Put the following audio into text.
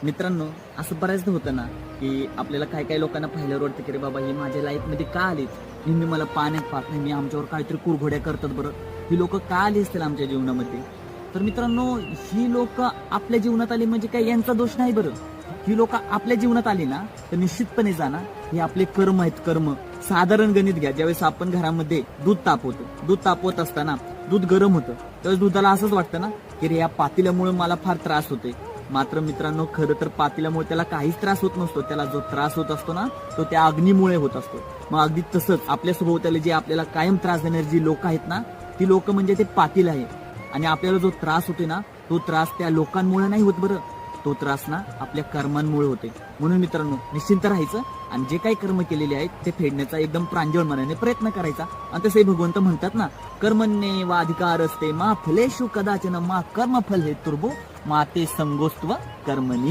मित्रांनो, असं बऱ्याचदा होतं ना की आपल्याला काही काही लोकांना पाहिल्यावर वाटतं की रे बाबा ही माझ्या लाईफमध्ये का आलीत, नेहमी मला पाण्यात पाहत नेहमी आमच्यावर काहीतरी कुरघोड्या करतात, बरं ही लोक का आली असतील आमच्या जीवनामध्ये. तर मित्रांनो, ही लोक आपल्या जीवनात आली म्हणजे काय यांचा दोष नाही बरं. ही लोक आपल्या जीवनात आली ना तर निश्चितपणे जाणार हे आपले कर्म आहेत. कर्म साधारण गणित घ्या, ज्यावेळेस आपण घरामध्ये दूध तापवतो, दूध तापवत असताना दूध गरम होतं, त्यावेळेस दुधाला असंच वाटतं ना की रे या पातेल्यामुळे मला फार त्रास होतोय. मात्र मित्रांनो, खरं तर पातेल्यामुळे त्याला काहीच त्रास होत नसतो. त्याला जो त्रास होत असतो ना तो त्या अग्नीमुळे होत असतो. मग अगदी तसंच आपल्या सभोवताली जे आपल्याला कायम त्रास देणारी जी लोक आहेत ना, ती लोक म्हणजे ते पातील आहे. आणि आपल्याला जो त्रास होते ना तो त्रास त्या लोकांमुळे नाही होत बरं, तो त्रास ना आपल्या कर्मांमुळे होते. म्हणून मित्रांनो, निश्चिंत राहायचं आणि जे काही कर्म केलेले आहेत ते फेडण्याचा एकदम प्रांजळ मनाने प्रयत्न करायचा. आणि तसे भगवंत म्हणतात ना, कर्मण्ये वा अधिकार असते मा फलेषु कदाचन मा कर्मफल हे तुर्भो मा ते संगोस्त्व कर्मणी.